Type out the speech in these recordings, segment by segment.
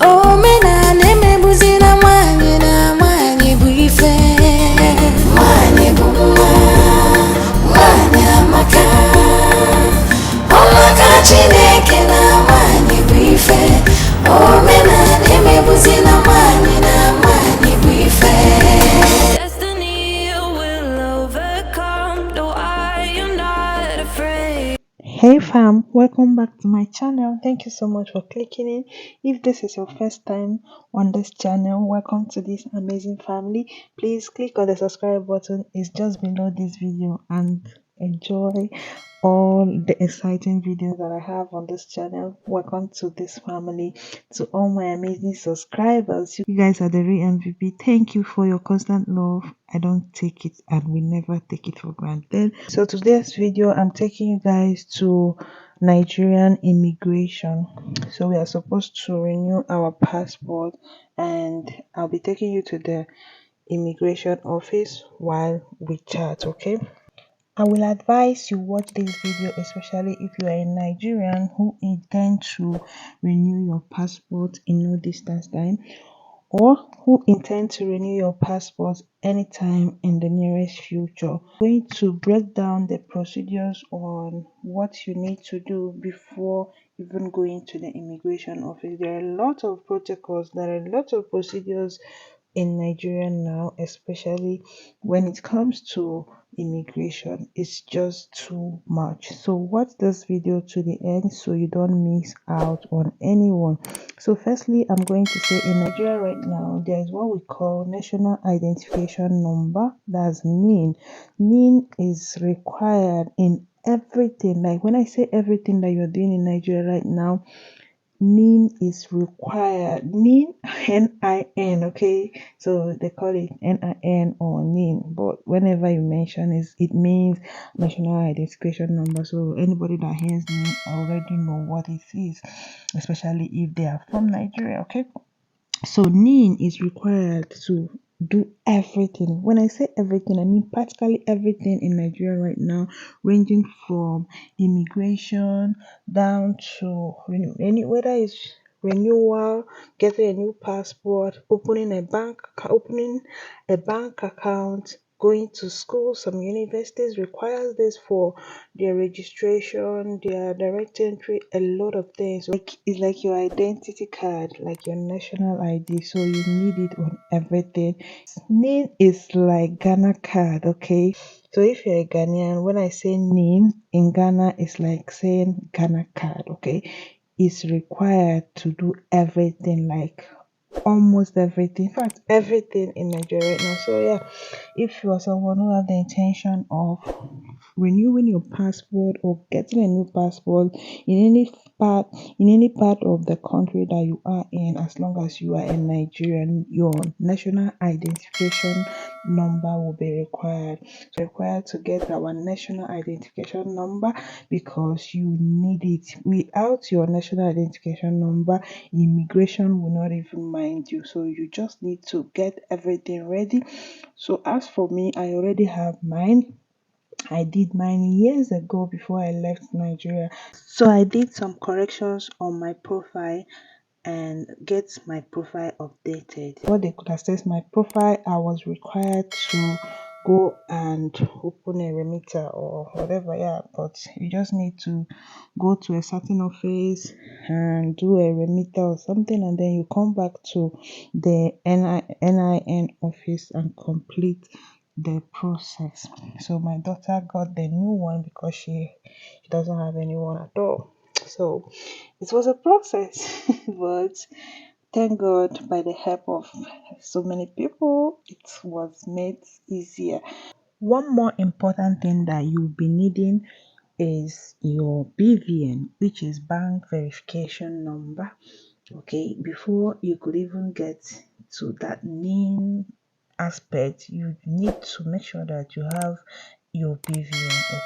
Oh, mena neme buzina manye na manye buife. Manye buma, manye maka. Omaka chineke na manye buife. Oh, mena neme buzina manye na manye buife. Destiny will overcome. No, I am not afraid. Hey fam, welcome back to my channel. Thank you so much for clicking in. If this is your first time on this channel, welcome to this amazing family. Please click on the subscribe button. It's just below this video and enjoy all the exciting videos that I have on this channel. Welcome to this family. To all my amazing subscribers, you guys are the real MVP. Thank you for your constant love. I don't take it and we never take it for granted. So today's video, I'm taking you guys to Nigerian immigration. So we are supposed to renew our passport and I'll be taking you to the immigration office while we chat, okay? I will advise you watch this video, especially if you are a Nigerian who intend to renew your passport in no distance time, or who intend to renew your passport anytime in the nearest future. I'm going to break down the procedures on what you need to do before even going to the immigration office. There are a lot of protocols, there are a lot of procedures in Nigeria now, especially when it comes to immigration. It's just too much. So watch this video to the end so you don't miss out on anyone. So firstly, I'm going to say in Nigeria right now, there is what we call national identification number. That's NIN. NIN is required in everything. Like when I say everything that you're doing in Nigeria right now, NIN is required. NIN, N-I-N, okay? So they call it NIN or NIN, but whenever you mention it, it means national identification number. So anybody that hears NIN already know what it is, especially if they are from Nigeria, okay? So NIN is required to do everything. When I say everything, I mean practically everything in Nigeria right now, ranging from immigration down to whether it's renewal, getting a new passport, opening a bank account, going to school. Some universities requires this for their registration, their direct entry, a lot of things. Like it's like your identity card, like your national ID. So you need it on everything. NIN is like Ghana card, okay? So if you're a Ghanaian, when I say NIN in Ghana, it's like saying Ghana card, okay? It's required to do everything, like almost everything, in fact everything in Nigeria right now. So yeah, if you are someone who have the intention of renewing your passport or getting a new passport in any part of the country that you are in, as long as you are a Nigerian, your national identification number will be required. So required to get our national identification number because you need it. Without your national identification number, immigration will not even mind you. So you just need to get everything ready. So as for me, I already have mine. I did mine years ago before I left Nigeria. So I did some corrections on my profile and get my profile updated. What they could access my profile, I was required to go and open a remitter or whatever. Yeah, but you just need to go to a certain office and do a remitter or something, and then you come back to the NIN office and complete the process. So my daughter got the new one because she doesn't have anyone at all. So it was a process, but thank God by the help of so many people, it was made easier. One more important thing that you'll be needing is your BVN, which is bank verification number. Okay, before you could even get to that NIN aspect, you need to make sure that you have your BVN.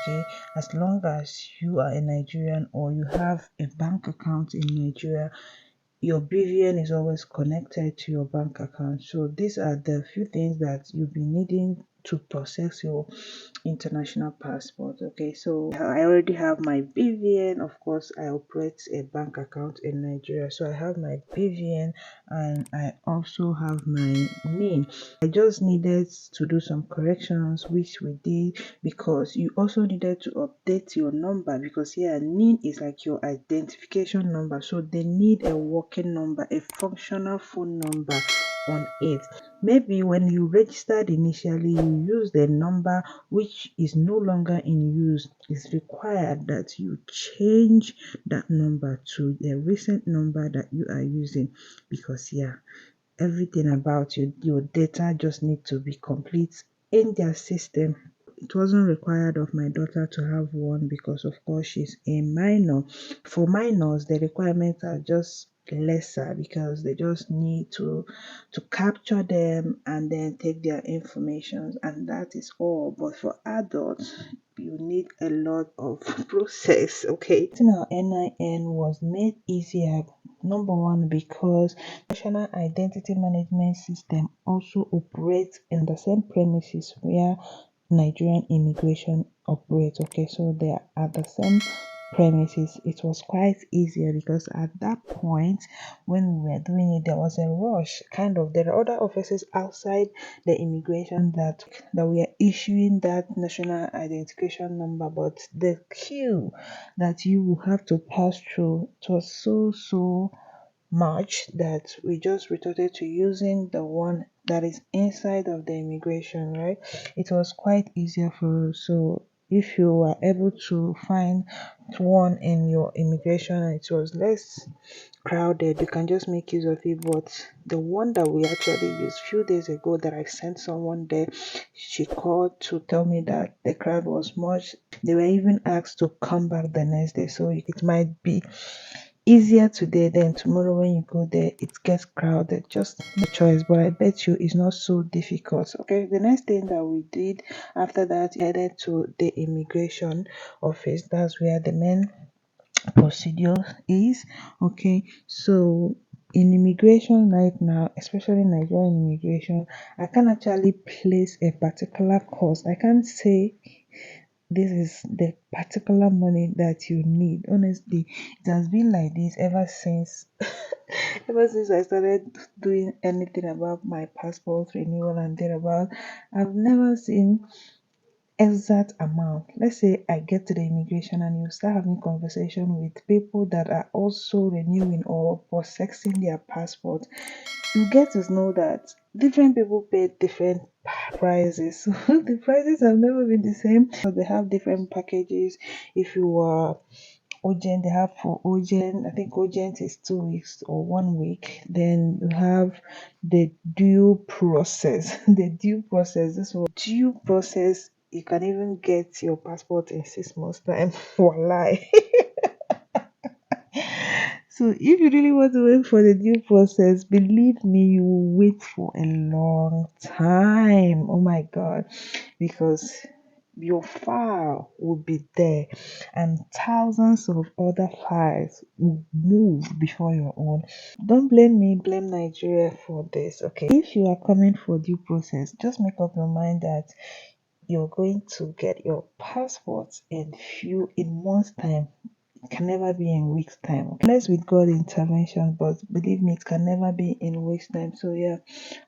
Okay, as long as you are a Nigerian or you have a bank account in Nigeria, your BVN is always connected to your bank account. So these are the few things that you'll be needing to process your international passport. Okay, so I already have my BVN. Of course, I operate a bank account in Nigeria, so I have my BVN and I also have my NIN. I just needed to do some corrections, which we did, because you also needed to update your number, because here NIN is like your identification number, so they need a working number, a functional phone number on it. Maybe when you registered initially, you used a number which is no longer in use. It's required that you change that number to the recent number that you are using, because yeah, everything about your data just need to be complete in their system. It wasn't required of my daughter to have one, because of course she's a minor. For minors, the requirements are just lesser, because they just need to capture them and then take their information, and that is all. But for adults, you need a lot of process. Okay, getting our NIN was made easier, number one, because national identity management system also operates in the same premises where Nigerian immigration operates. Okay, so they are at the same premises. It was quite easier, because at that point when we were doing it, there was a rush. Kind of, there are other offices outside the immigration that we are issuing that national identification number, but the queue that you will have to pass through, it was so much that we just resorted to using the one that is inside of the immigration, right? It was quite easier for us. So if you were able to find one in your immigration and it was less crowded, you can just make use of it. But the one that we actually used few days ago, that I sent someone there, she called to tell me that the crowd was much. They were even asked to come back the next day, so it might be easier today, then tomorrow when you go there it gets crowded. Just no choice, but I bet you it's not so difficult. Okay, the next thing that we did after that, we headed to the immigration office. That's where the main procedure is. Okay, so in immigration right now, especially Nigerian immigration, I can actually place a particular cost. I can't say this is the particular money that you need. Honestly, it has been like this ever since ever since I started doing anything about my passport renewal and thereabout. I've never seen exact amount. Let's say I get to the immigration and you start having conversation with people that are also renewing or processing their passport, you get to know that different people pay different prices. So the prices have never been the same. So they have different packages. If you are urgent, they have for urgent, I think urgent is 2 weeks or 1 week. Then you have the due process. The due process, this was due process. You can even get your passport in 6 months' time. Voila. So if you really want to wait for the due process, believe me, you will wait for a long time. Oh my god, because your file will be there and thousands of other files will move before your own. Don't blame me, blame Nigeria for this. Okay, if you are coming for due process, just make up your mind that you're going to get your passport in months time. It can never be in weeks time. Okay? Unless with God intervention, but believe me, it can never be in weeks time. So yeah,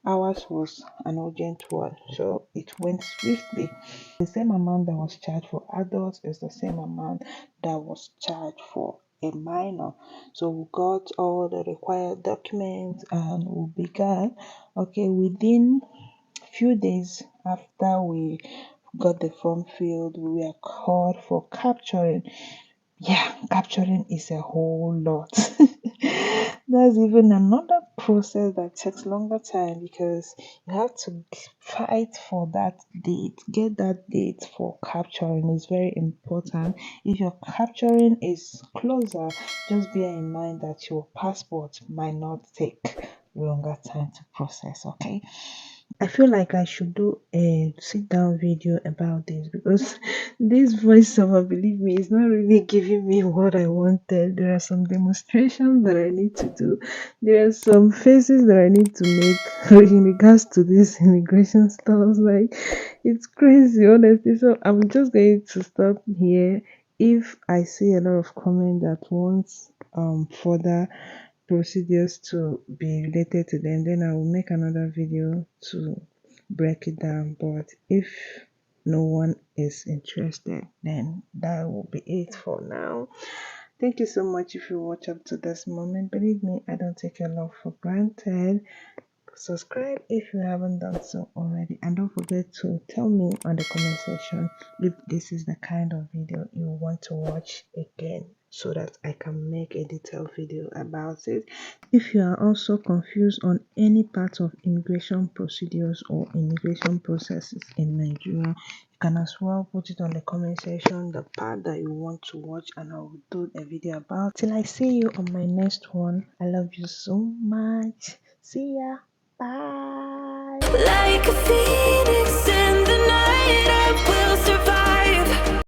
ours was an urgent one, so it went swiftly. The same amount that was charged for adults is the same amount that was charged for a minor. So we got all the required documents and we began. Okay, within few days after we got the form filled, we were called for capturing. Yeah, capturing is a whole lot. That's even another process that takes longer time, because you have to fight for that date. Get that date for capturing is very important. If your capturing is closer, just bear in mind that your passport might not take longer time to process. Okay, I feel like I should do a sit down video about this because this voiceover, believe me, is not really giving me what I wanted. There are some demonstrations that I need to do. There are some faces that I need to make in regards to this immigration stuff. Like, it's crazy, honestly. So I'm just going to stop here. If I see a lot of comment that wants further procedures to be related to them, then I will make another video to break it down. But if no one is interested, then that will be it for now. Thank you so much if you watch up to this moment. Believe me, I don't take your love for granted. Subscribe if you haven't done so already, and don't forget to tell me on the comment section if this is the kind of video you want to watch again, so that I can make a detailed video about it. If you are also confused on any part of immigration procedures or immigration processes in Nigeria, you can as well put it on the comment section, the part that you want to watch, and I will do a video about. Till I see you on my next one, I love you so much. See ya. Bye. Like a phoenix in the night, I will survive.